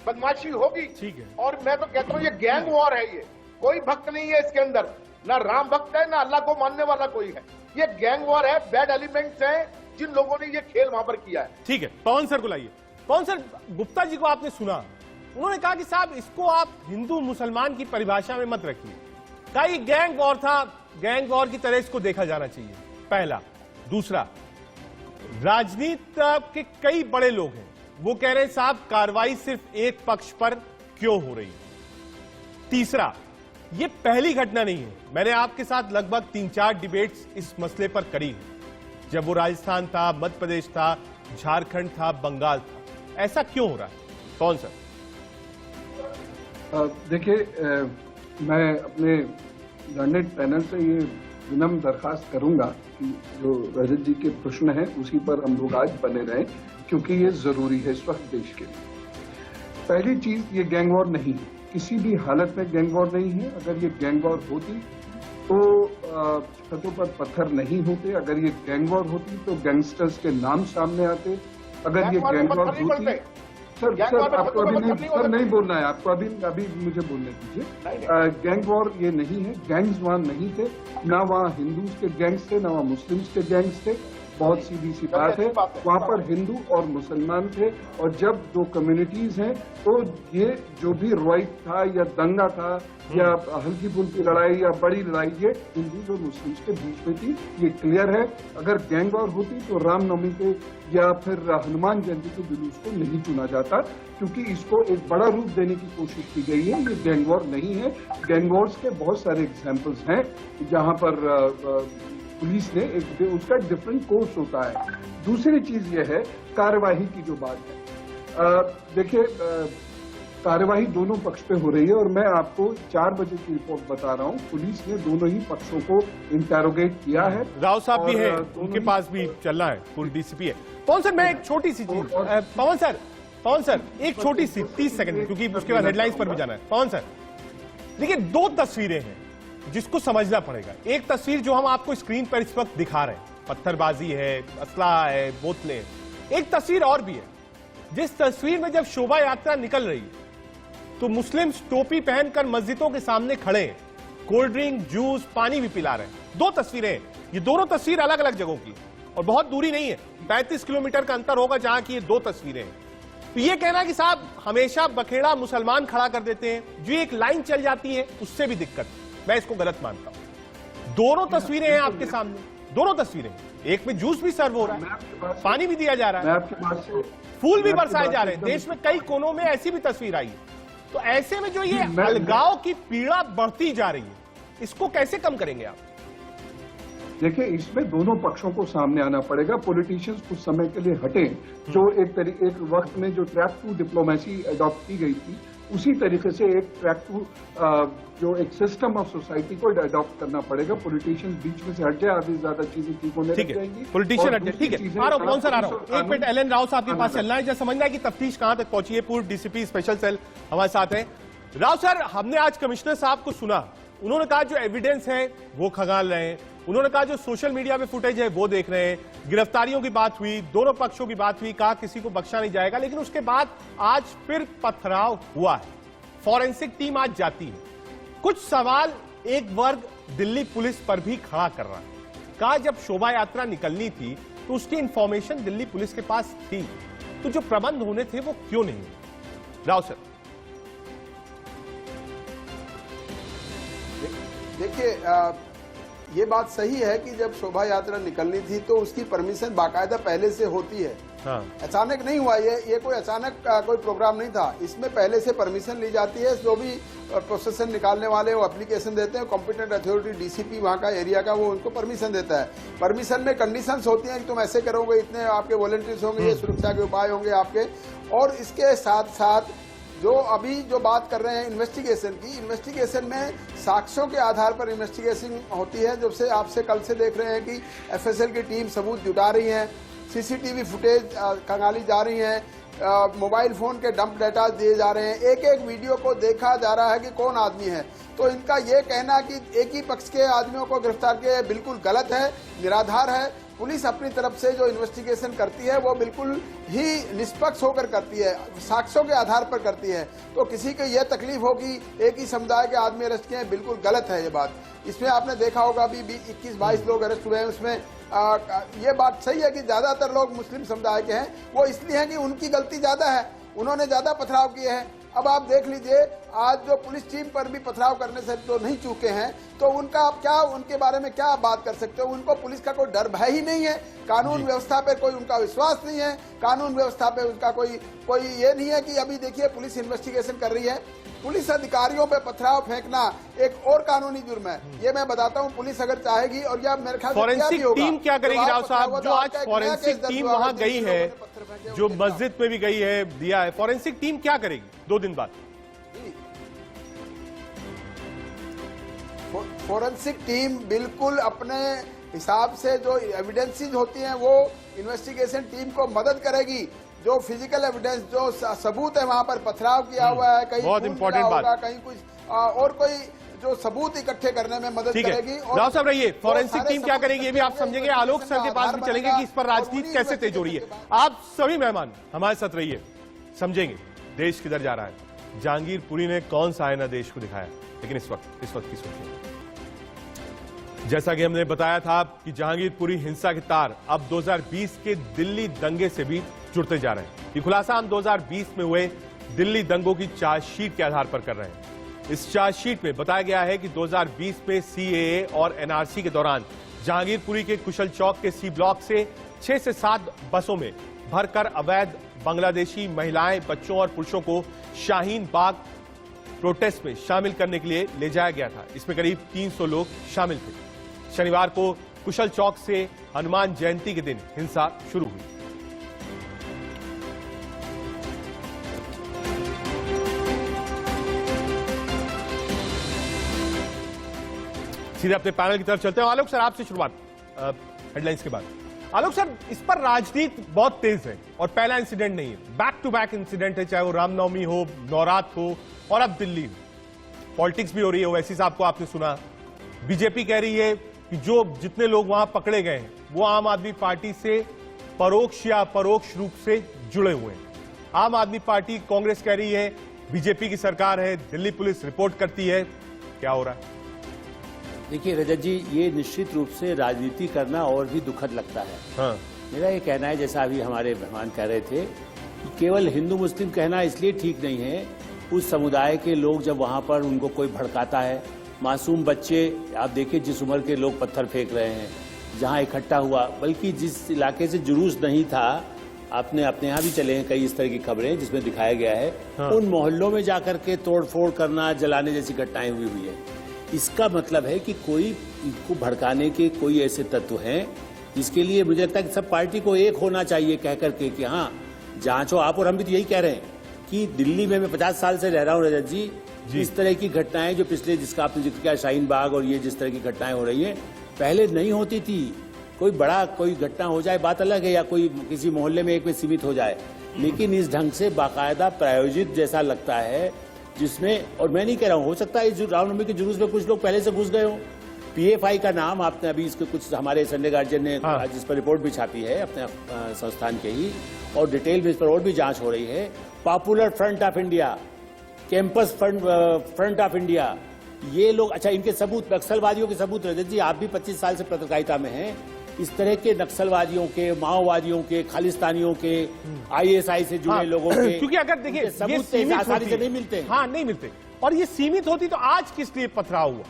बदमाशी होगी। ठीक है, और मैं तो कहता हूँ ये गैंग वॉर है, ये कोई भक्त नहीं है इसके अंदर, ना राम भक्त है ना अल्लाह को मानने वाला कोई है। ये गैंग वॉर है, बैड एलिमेंट्स हैं जिन लोगों ने ये खेल वहां पर किया है। ठीक है, पवन सर को लाइए। पवन सर, गुप्ता जी को आपने सुना, उन्होंने कहा कि साहब इसको आप हिंदू मुसलमान की परिभाषा में मत रखिए। कहा ये गैंग वॉर था, गैंग वॉर की तरह इसको देखा जाना चाहिए, पहला। दूसरा, राजनीति के कई बड़े लोग हैं, वो कह रहे हैं साहब कार्रवाई सिर्फ एक पक्ष पर क्यों हो रही है। तीसरा, ये पहली घटना नहीं है, मैंने आपके साथ लगभग 3-4 डिबेट्स इस मसले पर करी है, जब वो राजस्थान था, मध्य प्रदेश था, झारखंड था, बंगाल था। ऐसा क्यों हो रहा है? कौन सा? देखिए, मैं अपने लर्नेड पैनल से ये विनम्र दरखास्त करूंगा कि जो रजत जी के प्रश्न हैं उसी पर हम लोग आज बने रहें, क्योंकि ये जरूरी है इस वक्त देश के लिए। पहली चीज, ये गैंग वॉर नहीं है, किसी भी हालत में गैंग वॉर नहीं है। अगर ये गैंग वॉर होती तो छतों पर पत्थर नहीं होते, अगर ये गैंग वॉर होती तो गैंगस्टर्स के नाम सामने आते। अगर ये गैंग वॉर होती, सर आपको अभी नहीं बोलना है, आपको अभी मुझे बोलने दीजिए। गैंग वॉर ये नहीं है, गैंग्स वहां नहीं थे, ना वहां हिंदूज के गैंग्स थे, ना वहां मुस्लिम्स के गैंग्स थे। बहुत सीधी सी बात है, वहां पर हिंदू और मुसलमान थे, और जब दो कम्युनिटीज हैं तो ये जो भी रॉइट था या दंगा था या हल्की फुल्की लड़ाई या बड़ी लड़ाई, ये हिंदूज और मुस्लिम्स के बीच में थी, ये क्लियर है। अगर गैंग वॉर होती तो रामनवमी के या फिर हनुमान जयंती के जुलूस को नहीं चुना जाता, क्योंकि इसको एक बड़ा रूप देने की कोशिश की गई है। ये गैंग वॉर नहीं है। गैंग वॉर्स के बहुत सारे एग्जाम्पल्स हैं जहां पर पुलिस ने उसका डिफरेंट कोर्स होता है। दूसरी चीज यह है कार्यवाही की जो बात है, देखिए कार्यवाही दोनों पक्ष पे हो रही है, और मैं आपको 4 बजे की रिपोर्ट बता रहा हूँ। पुलिस ने दोनों ही पक्षों को इंटेरोगेट किया है। राव साहब भी है, उनके पास भी चल रहा है, फुल डीसीपी है। पवन सर, मैं एक छोटी सी चीज, पवन सर पवन सर एक छोटी सी 30 सेकंड, क्योंकि उसके बाद हेडलाइंस पर भी जाना है। पवन सर देखिए, दो तस्वीरें हैं जिसको समझना पड़ेगा। एक तस्वीर जो हम आपको स्क्रीन पर इस वक्त दिखा रहे हैं, पत्थरबाजी है, असला है, बोतलें। एक तस्वीर और भी है, जिस तस्वीर में जब शोभा यात्रा निकल रही है तो मुस्लिम टोपी पहनकर मस्जिदों के सामने खड़े हैं, कोल्ड ड्रिंक, जूस, पानी भी पिला रहे हैं। दो तस्वीरें हैं, ये दोनों तस्वीर अलग अलग जगहों की और बहुत दूरी नहीं है, 35 किलोमीटर का अंतर होगा जहां की ये दो तस्वीरें हैं। तो ये कहना कि साहब हमेशा बखेड़ा मुसलमान खड़ा कर देते हैं, जो एक लाइन चल जाती है उससे भी दिक्कत, मैं इसको गलत मानता हूं। दोनों तस्वीरें हैं आपके सामने, दोनों तस्वीरें, एक में जूस भी सर्व हो रहा है, पानी भी दिया जा रहा है, फूल भी बरसाए जा रहे हैं। देश में कई कोनों में ऐसी भी तस्वीर आई है। तो ऐसे में जो ये अलगाव की पीड़ा बढ़ती जा रही है, इसको कैसे कम करेंगे आप? देखिए, इसमें दोनों पक्षों को सामने आना पड़ेगा। पॉलिटिशियंस कुछ समय के लिए हटे, जो एक वक्त में जो ट्रैक टू डिप्लोमेसी अडॉप्ट की गई थी, उसी तरीके से एक ट्रैक टू जो एक सिस्टम ऑफ सोसाइटी को अडॉप्ट करना पड़ेगा। पॉलिटिशियंस बीच में से हट जाए, आधी ज्यादा चीजें ठीक होने लग जाएंगी। पॉलिटिशियन हट जाए, ठीक है। आ रहा हूं, कौन सर आ रहा हूं, एक मिनट। एलएन राव साहब के पास चलना है, जैसे समझना है कि तफ्तीश कहां तक पहुंची है। पूर्व डीसीपी स्पेशल सेल हमारे साथ हैं। राव सर, हमने आज कमिश्नर साहब को सुना, उन्होंने कहा जो एविडेंस है वो खंगाल रहे हैं, उन्होंने कहा जो सोशल मीडिया पे फुटेज है वो देख रहे हैं, गिरफ्तारियों की बात हुई, दोनों पक्षों की बात हुई, कहा किसी को बख्शा नहीं जाएगा। लेकिन उसके बाद आज फिर पथराव हुआ है, फॉरेंसिक टीम आज जाती है। कुछ सवाल एक वर्ग दिल्ली पुलिस पर भी खड़ा कर रहा है। कहा जब शोभा यात्रा निकलनी थी तो उसकी इंफॉर्मेशन दिल्ली पुलिस के पास थी, तो जो प्रबंध होने थे वो क्यों नहीं हुए? राव सर देखिए, ये बात सही है कि जब शोभा यात्रा निकलनी थी तो उसकी परमिशन बाकायदा पहले से होती है। हाँ। अचानक नहीं हुआ, ये कोई अचानक कोई प्रोग्राम नहीं था। इसमें पहले से परमिशन ली जाती है। जो भी प्रोसेसन निकालने वाले वो एप्लीकेशन देते हैं, कॉम्पिटेंट अथॉरिटी डीसीपी वहाँ का एरिया का, वो उनको परमिशन देता है। परमिशन में कंडीशंस होती हैं कि तुम ऐसे करोगे, इतने आपके वॉलंटियर्स होंगे, ये सुरक्षा के उपाय होंगे आपके। और इसके साथ साथ जो अभी जो बात कर रहे हैं इन्वेस्टिगेशन की, इन्वेस्टिगेशन में साक्ष्यों के आधार पर इन्वेस्टिगेशन होती है। जब से आपसे कल से देख रहे हैं कि एफएसएल की टीम सबूत जुटा रही है, सीसीटीवी फुटेज खंगाली जा रही है, मोबाइल फोन के डंप डाटा दिए जा रहे हैं, एक एक वीडियो को देखा जा रहा है कि कौन आदमी है। तो इनका ये कहना कि एक ही पक्ष के आदमियों को गिरफ्तार किया बिल्कुल गलत है, निराधार है। पुलिस अपनी तरफ से जो इन्वेस्टिगेशन करती है वो बिल्कुल ही निष्पक्ष होकर करती है, साक्ष्यों के आधार पर करती है। तो किसी को यह तकलीफ होगी एक ही समुदाय के आदमी अरेस्ट किए, बिल्कुल गलत है ये बात। इसमें आपने देखा होगा अभी 21-22 लोग अरेस्ट हुए हैं। उसमें ये बात सही है कि ज्यादातर लोग मुस्लिम समुदाय के हैं, वो इसलिए हैं कि उनकी गलती ज्यादा है, उन्होंने ज्यादा पथराव किए हैं। अब आप देख लीजिए, आज जो पुलिस टीम पर भी पथराव करने से जो नहीं चूके हैं, तो उनका आप क्या, उनके बारे में क्या आप बात कर सकते हो? उनको पुलिस का कोई डर भय ही नहीं है, कानून व्यवस्था पे कोई उनका विश्वास नहीं है, कानून व्यवस्था पे उनका कोई ये नहीं है कि अभी देखिए पुलिस इन्वेस्टिगेशन कर रही है। पुलिस अधिकारियों पे पथराव फेंकना एक और कानूनी जुर्म है, ये मैं बताता हूँ। पुलिस अगर चाहेगी, और या मेरे ख्याल से फॉरेंसिक टीम क्या करेगी राव साहब? जो आज फॉरेंसिक टीम वहां गई है, जो मस्जिद में भी गई है, दिया है, फॉरेंसिक टीम क्या करेगी 2 दिन बाद? फॉरेंसिक टीम बिल्कुल अपने हिसाब से जो एविडेंसेस होती हैं वो इन्वेस्टिगेशन टीम को मदद करेगी। जो फिजिकल एविडेंस, जो सबूत है वहां पर पथराव किया हुआ है, कहीं बहुत इंपॉर्टेंट बात, कहीं कुछ और कोई जो सबूत इकट्ठे करने में मदद करेगी। राव साहब रहिए, फॉरेंसिक टीम क्या करेगी ये भी आप समझेंगे। आलोक सर के पास भी चलेंगे कि इस पर राजनीति कैसे तेज हो रही है। आप सभी मेहमान हमारे साथ रहिए, समझेंगे देश किधर जा रहा है। जहांगीरपुरी ने कौन सा आईना देश को दिखाया, लेकिन इस वक्त की सोचिए। जैसा कि हमने बताया था कि जहांगीरपुरी हिंसा के तार अब 2020 के दिल्ली दंगे से भी जुड़ते जा रहे हैं। ये खुलासा हम 2020 में हुए दिल्ली दंगों की चार्जशीट के आधार पर कर रहे हैं। इस चार्जशीट में बताया गया है कि 2020 में सीएए और एनआरसी के दौरान जहांगीरपुरी के कुशल चौक के सी ब्लॉक से 6 से 7 बसों में भरकर अवैध बांग्लादेशी महिलाएं, बच्चों और पुरुषों को शाहीन बाग प्रोटेस्ट में शामिल करने के लिए ले जाया गया था। इसमें करीब 300 लोग शामिल थे। शनिवार को कुशल चौक से हनुमान जयंती के दिन हिंसा शुरू हुई। सीधे अपने पैनल की तरफ चलते हैं। आलोक सर, आपसे शुरुआत हेडलाइंस के बाद। आलोक सर, इस पर राजनीति बहुत तेज है और पहला इंसिडेंट नहीं है, बैक टू बैक इंसिडेंट है, चाहे वो रामनवमी हो, नवरात्र हो और अब दिल्ली में पॉलिटिक्स भी हो रही है। ओवैसी साहब को आपने सुना, बीजेपी कह रही है कि जो जितने लोग वहां पकड़े गए हैं वो आम आदमी पार्टी से परोक्ष या अपरोक्ष रूप से जुड़े हुए हैं। आम आदमी पार्टी, कांग्रेस कह रही है बीजेपी की सरकार है, दिल्ली पुलिस रिपोर्ट करती है। क्या हो रहा है? देखिए रजत जी, ये निश्चित रूप से राजनीति करना और भी दुखद लगता है। हाँ। मेरा ये कहना है, जैसा अभी हमारे मेहमान कह रहे थे, कि केवल हिंदू मुस्लिम कहना इसलिए ठीक नहीं है। उस समुदाय के लोग जब वहां पर उनको कोई भड़काता है, मासूम बच्चे, आप देखिए जिस उम्र के लोग पत्थर फेंक रहे हैं, जहां इकट्ठा हुआ, बल्कि जिस इलाके से जुलूस नहीं था, आपने अपने यहाँ भी चले हैं कई इस तरह की खबरें जिसमें दिखाया गया है, हाँ। उन मोहल्लों में जाकर के तोड़फोड़ करना, जलाने जैसी घटनाएं हुई है। इसका मतलब है कि कोई इनको भड़काने के कोई ऐसे तत्व हैं जिसके लिए मुझे लगता है कि सब पार्टी को एक होना चाहिए, कह करके कि हाँ जांचो आप। और हम भी तो यही कह रहे हैं कि दिल्ली में मैं 50 साल से रह रहा हूँ रजत जी, इस तरह की घटनाएं जो पिछले, जिसका आपने जिक्र किया शाहीन बाग, और ये जिस तरह की घटनाएं हो रही है पहले नहीं होती थी। कोई बड़ा कोई घटना हो जाए बात अलग है, या कोई किसी मोहल्ले में एक में सीमित हो जाए, लेकिन इस ढंग से बाकायदा प्रायोजित जैसा लगता है, जिसमें, और मैं नहीं कह रहा हूँ, हो सकता है इस रामनवमी के जुलूस में कुछ लोग पहले से घुस गए हों। पीएफआई का नाम आपने अभी इसके कुछ हमारे संडे गार्जियन ने आज इस पर रिपोर्ट भी छापी है अपने संस्थान के ही, और डिटेल में इस पर और भी जांच हो रही है। Popular front of India, campus front of India, ये लोग, अच्छा इनके सबूत, नक्सलवादियों के सबूत, रजत जी आप भी 25 साल से पत्रकारिता में हैं, इस तरह के नक्सलवादियों के, माओवादियों के, खालिस्तानियों के, आईएसआई से जुड़े लोगों के, क्योंकि अगर देखिए ये सबूत आसानी से नहीं मिलते। हाँ, नहीं मिलते। और ये सीमित होती तो आज किस लिए पथराव हुआ?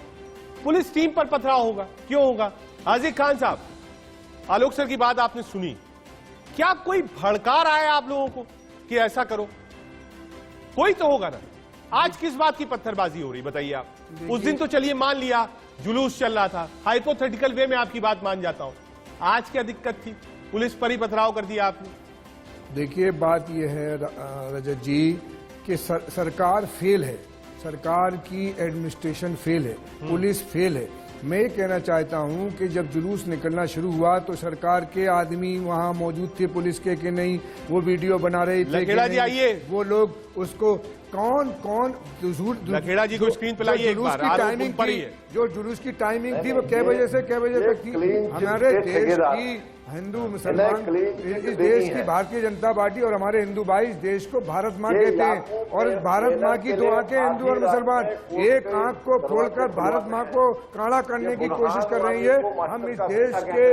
पुलिस टीम पर पथराव होगा, क्यों होगा? हाजिर खान साहब, आलोक सर की बात आपने सुनी, क्या कोई भड़का रहा है आप लोगों को कि ऐसा करो? कोई तो होगा ना। आज किस बात की पत्थरबाजी हो रही, बताइए आप। उस दिन तो चलिए मान लिया जुलूस चल रहा था, हाइपोथेटिकल वे में आपकी बात मान जाता हूं। आज क्या दिक्कत थी? पुलिस पर ही पथराव कर दिया आपने। देखिए बात यह है रजत जी कि सरकार फेल है, सरकार की एडमिनिस्ट्रेशन फेल है, पुलिस फेल है। मैं ये कहना चाहता हूं कि जब जुलूस निकलना शुरू हुआ तो सरकार के आदमी वहां मौजूद थे, पुलिस के कि नहीं, वो वीडियो बना रहे थे कि नहीं, आइए वो लोग उसको कौन लखेड़ा जी को स्क्रीन पे लाइए एक बार। टाइमिंग पर ही है, जो जुलूस की टाइमिंग थी वो कै बजे से कै बजे तक थी। हमारे देश की हिंदू मुसलमान, इस देश की भारतीय जनता पार्टी और हमारे हिंदू भाई इस देश को भारत माँ कहते हैं, और भारत माँ की दो आंखें हिंदू और मुसलमान एक आंख को फोड़कर भारत माँ को काला करने की कोशिश कर रही है। हम इस देश के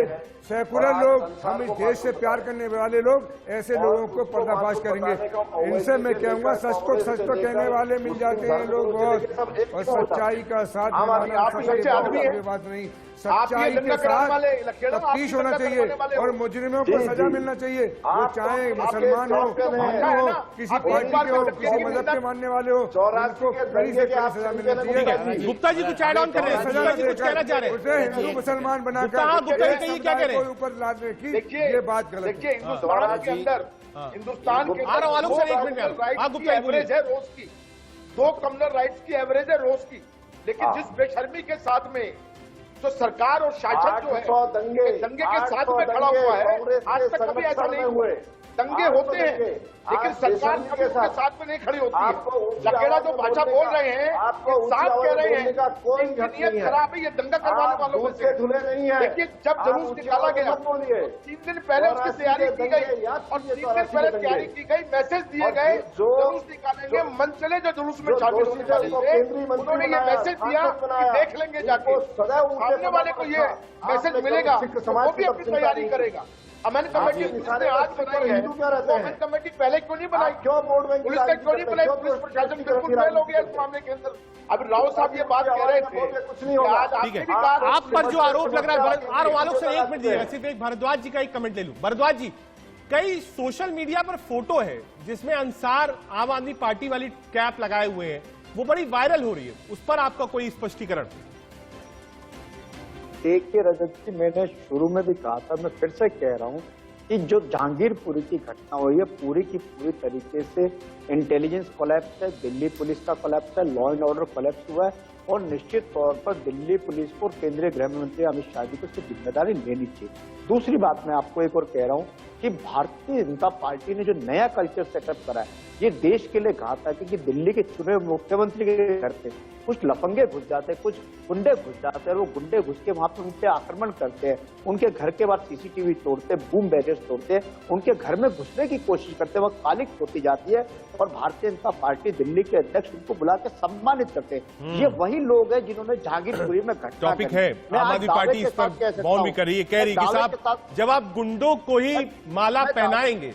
सेकुलर लोग, हम इस देश से प्यार करने वाले लोग ऐसे लोगों को पर्दाफाश करेंगे। इनसे मैं कहूंगा सच को सच तो कहने वाले मिल जाते हैं लोग बहुत, और सच्चाई का साथ बात नहीं, सच्चाई के साथ तफ्तीश होना चाहिए और मुजरिमों को सजा मिलना चाहिए। वो चाहे मुसलमान हो, हिंदू हो, किसी पार्टी के हो, किसी मजहब के मानने वाले हो, उनको कड़ी से कड़ी सजा मिलनी चाहिए। गुप्ता जी कुछ ऐड ऑन कर रहे हैं, गुप्ता जी कुछ कहना चाह रहे हैं। उसे हिंदू मुसलमान बनाकर गुप्ता जी कहिए, क्या कह रहे हैं? ऊपर लादने की ये बात गलत है। देखिए हिंदुस्तान के अंदर, हिंदुस्तान के एवरेज है रोज की 2 कम्युनल राइट्स की एवरेज है रोज की, लेकिन जिस बेशर्मी के साथ में जो सरकार और शासन जो है दंगे के साथ में खड़ा हुआ है, आज तक कभी ऐसा नहीं हुआ। दंगे होते हैं लेकिन सरकार कभी उनके साथ में नहीं खड़ी होती है। लखेड़ा जो भाषा बोल रहे हैं, साफ कह रहे हैं कि नीयत खराब है, ये दंगा करवाने वालों में से नहीं है। लेकिन जब जुलूस निकाला गया तो 3 दिन पहले उसकी तैयारी की गई, और 3 दिन पहले तैयारी की गई, मैसेज दिए गए जुलूस निकालेंगे, मन चले जो जुलूस में शामिल होने वाले थे उन्होंने ये मैसेज दिया कि देख लेंगे जाके, सामने वाले को ये मैसेज मिलेगा तो वो भी अपनी तैयारी करेगा। अमेन कमेटी जिसने आज बनाई है, अमेन कमेटी पहले क्यों नहीं बनाई, क्यों पुलिस ने क्यों नहीं बनाई? पुलिस प्रशासन बिल्कुल फेल हो गया इस मामले के अंदर। अब राव साहब ये बात कह रहे थे, कुछ नहीं होगा। ठीक है, आप पर जो आरोप लग रहा है, आलोक सर 1 मिनट दीजिएगा, सिर्फ एक भारद्वाज जी का एक कमेंट ले लूं। भारद्वाज जी, कई सोशल मीडिया पर फोटो है जिसमें अंसार आम आदमी पार्टी वाली कैप लगाए हुए हैं, वो बड़ी वायरल हो रही है, उस पर आपका कोई स्पष्टीकरण? देखिए रजत जी, मैंने शुरू में भी कहा था, मैं फिर से कह रहा हूं कि जो जहांगीरपुरी की घटना हुई है पूरी की पूरी तरीके से इंटेलिजेंस कोलैप्स है, दिल्ली पुलिस का कोलैप्स है, लॉ एंड ऑर्डर कोलैप्स हुआ है। और निश्चित तौर पर दिल्ली पुलिस को और केंद्रीय गृह मंत्री अमित शाह जी को इसकी जिम्मेदारी लेनी चाहिए। दूसरी बात मैं आपको एक और कह रहा हूं कि भारतीय जनता पार्टी ने जो नया कल्चर सेटअप करा है ये देश के लिए घातक है कि दिल्ली के चुने हुए मुख्यमंत्री के घर पे कुछ लफंगे घुस जाते हैं, कुछ गुंडे घुस जाते हैं और वो गुंडे घुस के वहां पे उन पे आक्रमण करते हैं, उनके घर के बाद सीसीटीवी तोड़ते हैं, बूम बैरियर्स तोड़ते हैं, उनके घर में घुसने की कोशिश करते हैं, वक्त कालिक होती जाती है और भारतीय जनता पार्टी दिल्ली के अध्यक्ष उनको बुला के सम्मानित करते हैं। ये वही लोग हैं जिन्होंने जहांगीरपुरी में घटना टॉपिक है, आम आदमी पार्टी इस पर बाउंड भी कर रही है, कह रही कि साहब जब आप गुंडों को ही माला पहनाएंगे।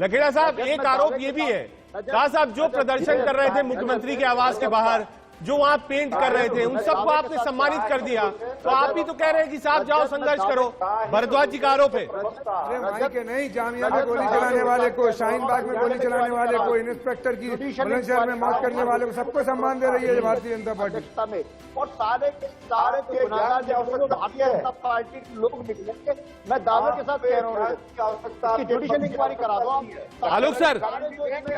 लखेड़ा साहब एक आरोप ये भी है, शाह साहब जो प्रदर्शन कर रहे थे मुख्यमंत्री के आवास के बाहर, जो वहां पेंट कर रहे थे, उन सबको आपने सम्मानित कर दिया, तो आप भी तो कह रहे हैं कि साहब जाओ संघर्ष करो। भरद्वाज जी का आरोप है। अरे भाई के नहीं, जामिया में गोली चलाने वाले को, शाहीन बाग में गोली चलाने वाले को, इंस्पेक्टर की बुलंदशहर में मौत करने वाले को, सबको सम्मान दे रही है भारतीय जनता पार्टी में। और सारे के सारे भारतीय जनता पार्टी के लोग निकलेंगे। मैं दावे के साथ कह रहा हूँ जुडिशियल इंक्वायरी करा दो। आलोक सर,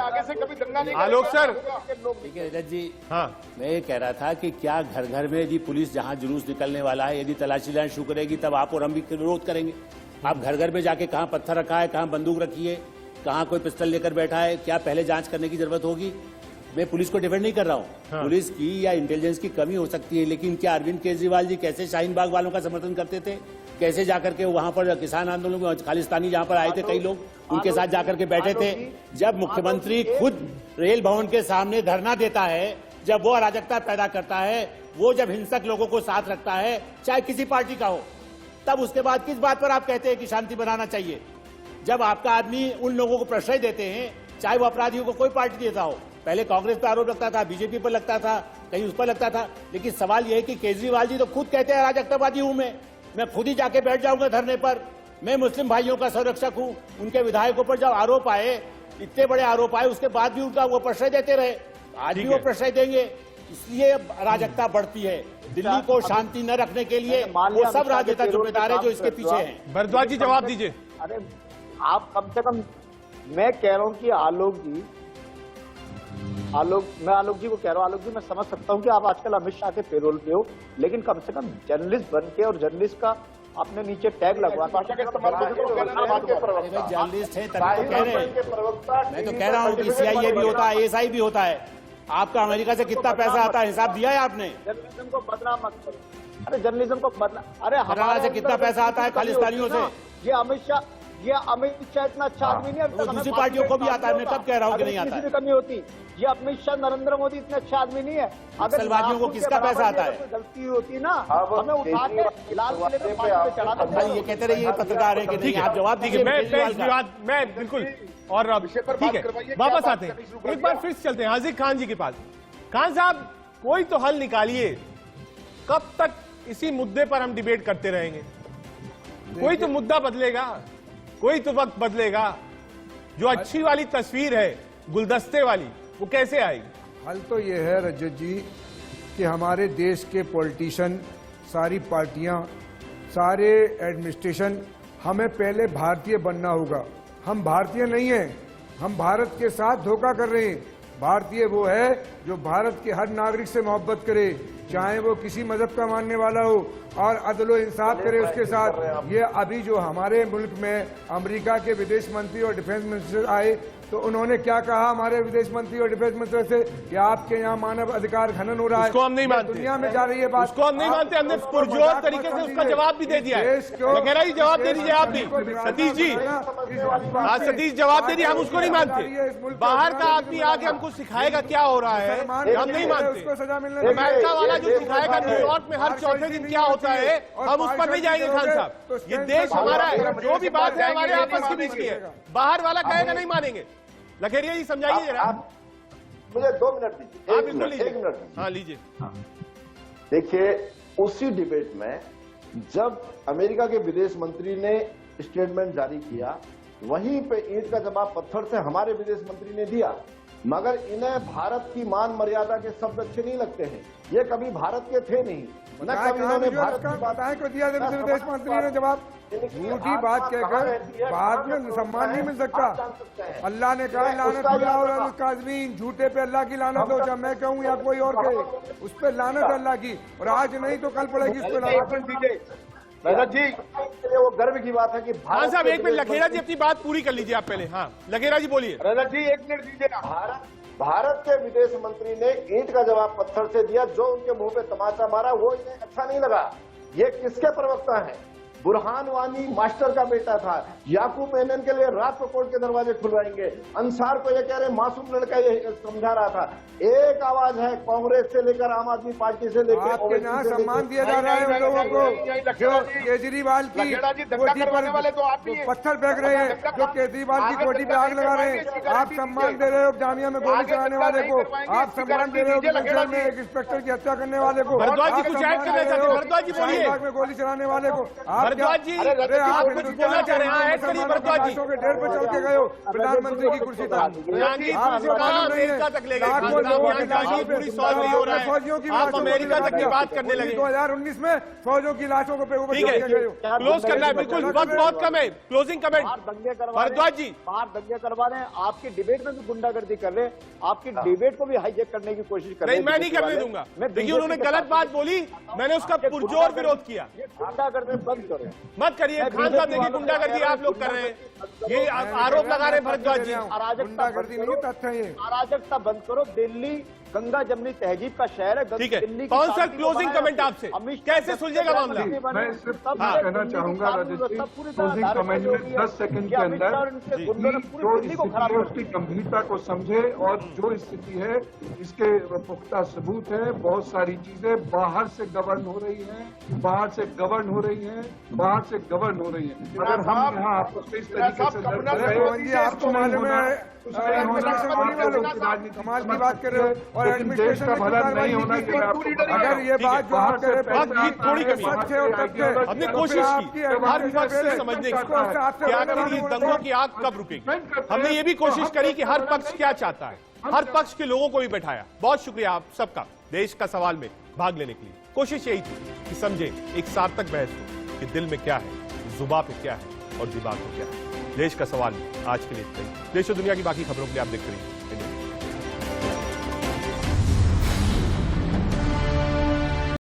आगे से कभी दंगा नहीं, आलोक सर, देखिए रजत जी, हाँ मैं ये कह रहा था कि क्या घर घर में यदि पुलिस जहां जुलूस निकलने वाला है, यदि तलाशी लेना शुरू करेगी तब आप और हम भी विरोध करेंगे। आप घर घर में जाके कहां पत्थर रखा है, कहां बंदूक रखी है, कहां कोई पिस्टल लेकर बैठा है, क्या पहले जांच करने की जरूरत होगी। मैं पुलिस को डिफेंड नहीं कर रहा हूं, हाँ। पुलिस की या इंटेलिजेंस की कमी हो सकती है, लेकिन क्या अरविंद केजरीवाल जी कैसे शाहीन बाग वालों का समर्थन करते थे, कैसे जाकर के वहां पर किसान आंदोलन में खालिस्तानी जहां पर आए थे कई लोग, उनके साथ जाकर के बैठे थे। जब मुख्यमंत्री खुद रेल भवन के सामने धरना देता है, जब वो अराजकता पैदा करता है, वो जब हिंसक लोगों को साथ रखता है, चाहे किसी पार्टी का हो, तब उसके बाद किस बात पर आप कहते हैं कि शांति बनाना चाहिए। जब आपका आदमी उन लोगों को प्रश्रय देते हैं, चाहे वो अपराधियों को कोई पार्टी देता हो, पहले कांग्रेस पर आरोप लगता था, बीजेपी पर लगता था, कहीं उस पर लगता था, लेकिन सवाल यह है कि केजरीवाल जी तो खुद कहते हैं अराजकतावादी हूं मैं खुद ही जाके बैठ जाऊंगा धरने पर, मैं मुस्लिम भाइयों का संरक्षक हूं। उनके विधायकों पर जब आरोप आए, इतने बड़े आरोप आए, उसके बाद भी उनका वो प्रश्रय देते रहे, आज भी वो प्रश्रय देंगे। इसलिए अराजकता बढ़ती है। दिल्ली को शांति न रखने के लिए वो सब राजनेता जिम्मेदार है जो इसके पीछे हैं। भरद्वाज जी जवाब दीजिए। अरे आप कम से कम, मैं कह रहा हूं कि आलोक जी को कह रहा हूं, आलोक जी मैं समझ सकता हूं कि आप आजकल अमित शाह के पेरोल पे हो, लेकिन कम से कम जर्नलिस्ट बन के और जर्नलिस्ट का आपने नीचे टैग लगवा जर्नलिस्ट है तभी तो कह रहे हैं। मैं तो कह रहा हूँ कि CIA भी होता है, ASI भी होता है। आपका अमेरिका से कितना पैसा आता है, हिसाब दिया है आपने? जर्नलिज्म को बदनाम मत करो। अरे जर्नलिज्म को बदनाम, अरे हमारे से कितना पैसा आता है खालिस्तानियों से? ये अमित शाह इतना अच्छा आदमी नहीं है। दूसरी पार्टियों को भी आता है, मैं कब कह रहा हूँ कि नहीं आता है? किसी भी कमी होती, ये अमित शाह नरेंद्र मोदी इतने अच्छे आदमी नहीं है। अगर नक्सलवादियों को किसका पैसा आता है? गलती होती ना, हमें उठा के लाल किले पे फांसी पे चढ़ा ये कहते रहिए पत्रकार है कि नहीं, आप जवाब दीजिए। मैं बिल्कुल, और अब ठीक है वापस आते हैं, एक बार फिर चलते हैं हाजिर खान जी के पास। खान साहब, कोई तो हल निकालिए, कब तक इसी मुद्दे पर हम डिबेट करते रहेंगे? कोई तो मुद्दा बदलेगा, कोई तो वक्त बदलेगा। जो अच्छी वाली तस्वीर है गुलदस्ते वाली, वो कैसे आएगी? हल तो ये है रजत जी कि हमारे देश के पॉलिटिशियन, सारी पार्टियां, सारे एडमिनिस्ट्रेशन, हमें पहले भारतीय बनना होगा। हम भारतीय नहीं हैं, हम भारत के साथ धोखा कर रहे हैं। भारतीय वो है जो भारत के हर नागरिक से मोहब्बत करे, चाहे वो किसी मजहब का मानने वाला हो, और अदलो इंसाफ करे उसके साथ। ये अभी जो हमारे मुल्क में अमेरिका के विदेश मंत्री और डिफेंस मिनिस्टर आए, तो उन्होंने क्या कहा हमारे विदेश मंत्री और डिफेंस मिनिस्टर से कि आपके यहाँ मानव अधिकार खनन हो रहा है। उसको हम नहीं मानते, दुनिया में जा रही है बात, उसको हम नहीं मानते। हमने पुरजोर तरीके से उसका जवाब भी दे दिया है। वगैरह ही जवाब दे दीजिए आप भी, सतीश जी। आज सतीश जवाब दे दिए, हम उसको नहीं मानते। बाहर का आदमी आके हमको सिखाएगा क्या हो रहा है, हम नहीं मानते। अमेरिका वाला जो सिखाएगा न्यूयॉर्क में हर चौथे दिन क्या होता है, हम उस पर नहीं जाएंगे। खान साहब, ये देश हमारा है, जो भी बात है हमारे आपस के बीच की है। बाहर वाला कहेगा नहीं मानेंगे। लखेरिया जी समझाइए जरा। मुझे 2 मिनट दीजिए। हाँ बिल्कुल लीजिए। 1 मिनट हाँ लीजिए। देखिए, उसी डिबेट में जब अमेरिका के विदेश मंत्री ने स्टेटमेंट जारी किया, वहीं पे ईंट का जवाब पत्थर से हमारे विदेश मंत्री ने दिया। मगर इन्हें भारत की मान मर्यादा के शब्द अच्छे नहीं लगते हैं। ये कभी भारत के थे नहीं, न कभी इन्होंने भारत की बताएं को दिया विदेश मंत्री ने जवाब। झूठी बात कहकर बाद में सम्मान नहीं मिल सकता। अल्लाह ने कहा लानतुल्लाह अलल काज़िमीन, झूठे पे अल्लाह की लानत हो, चाहे मैं कहूँ या कोई और कहे, उस पे लानत अल्लाह की, और आज नहीं तो कल पड़ेगी उस पे लानत। रजत जी, वो गर्व की बात है कि हाँ साहब, एक मिनट लखेरा जी अपनी बात पूरी कर लीजिए आप पहले। हाँ लखेरा जी बोलिए। रजत जी एक मिनट दीजिए ना। भारत के विदेश मंत्री ने ईंट का जवाब पत्थर से दिया, जो उनके मुंह पे तमाचा मारा वो इन्हें अच्छा नहीं लगा। ये किसके प्रवक्ता हैं? बुरहान वानी मास्टर का बेटा था। याकूब मेनन के लिए रात को कोर्ट के दरवाजे खुलवाएंगे। अंसार को ये कह रहे मासूम लड़का ये समझा रहा था। एक आवाज है कांग्रेस से लेकर आम आदमी पार्टी से लेकर आपके यहाँ सम्मान दिया जा रहा है उन लोगों को जो केजरीवाल की कोठी पर पत्थर फेंक रहे हैं, जो केजरीवाल की कोठी पे आग लगा रहे हैं। आप सम्मान दे रहे हो जामिया में गोली चलाने वाले को, आप सम्मान दे रहे हो पंजाब में एक इंस्पेक्टर की हत्या करने वाले को, भरद्वाज जी कुछ ऐड करना चाहते हैं? भरद्वाज जी बोलिए। में गोली चलाने वाले को भरद्वाज जी आप कुछ बोलना चाह रहे हैं? ऐड करिए भरद्वाज जी। के डेढ़ पे चल के गए हो प्रधानमंत्री की कुर्सी पर, अमेरिका तक ले गए, पूरी सॉल्व नहीं हो रहा है, आप अमेरिका तक की बात करने लगे। 2019 में फौजों की लाशों को ठीक है, क्लोज करना है, बिल्कुल वक्त बहुत कम है। क्लोजिंग कमेंट भरद्वाज जी। बाहर दंगे करवा रहे हैं, आपकी डिबेट में भी गुंडागर्दी कर रहे हैं, आपकी डिबेट को भी हाईजैक करने की कोशिश कर रहे हैं। नहीं, मैं नहीं करने दूंगा। देखिए उन्होंने गलत बात बोली, मैंने उसका पुरजोर विरोध किया। गुंडागर्दी बंद करो, मत करिए। खान साहब देखिए गुंडागर्दी आप लोग कर रहे हैं, ये आरोप लगा रहे हैं भरद्वाज जी। अराजकता बंद करो। दिल्ली गंगा जमनी तहजीब का शहर है। ठीक है, कौन सा क्लोजिंग कमेंट आपसे? कैसे सुलझेगा मामला? मैं सिर्फ कहना चाहूंगा रजत जी, क्लोजिंग कमेंट में 10 सेकंड के अंदर जो स्थिति है उसकी गंभीरता को समझे, और जो स्थिति है इसके पुख्ता सबूत है। बहुत सारी चीजें बाहर से गवर्न हो रही हैं, बाहर से गवर्न हो रही हैं, बाहर से गवर्न हो रही हैं। अगर हम यहाँ आपस में इस तरीके से आपको मालूम है कमाल की बात कर रहे हो, और एडमिनिस्ट्रेशन का भला नहीं होना चाहिए। अगर ये बात जो आप कह रहे हैं थोड़ी कमी हमने कोशिश की हर पक्ष से समझने की कि आखिर ये दंगों की आग कब रुकेगी। हमने ये भी कोशिश करी कि हर पक्ष क्या चाहता है, हर पक्ष के लोगों को भी बैठाया। बहुत शुक्रिया आप सबका देश का सवाल में भाग लेने के लिए। कोशिश यही थी कि समझे, एक सार्थक बहस हो कि दिल में क्या है, जुबान पे क्या है और दिमाग में क्या है। देश का सवाल आज के लिए इतना ही। देश और दुनिया की बाकी खबरों के लिए आप देखते रहिए।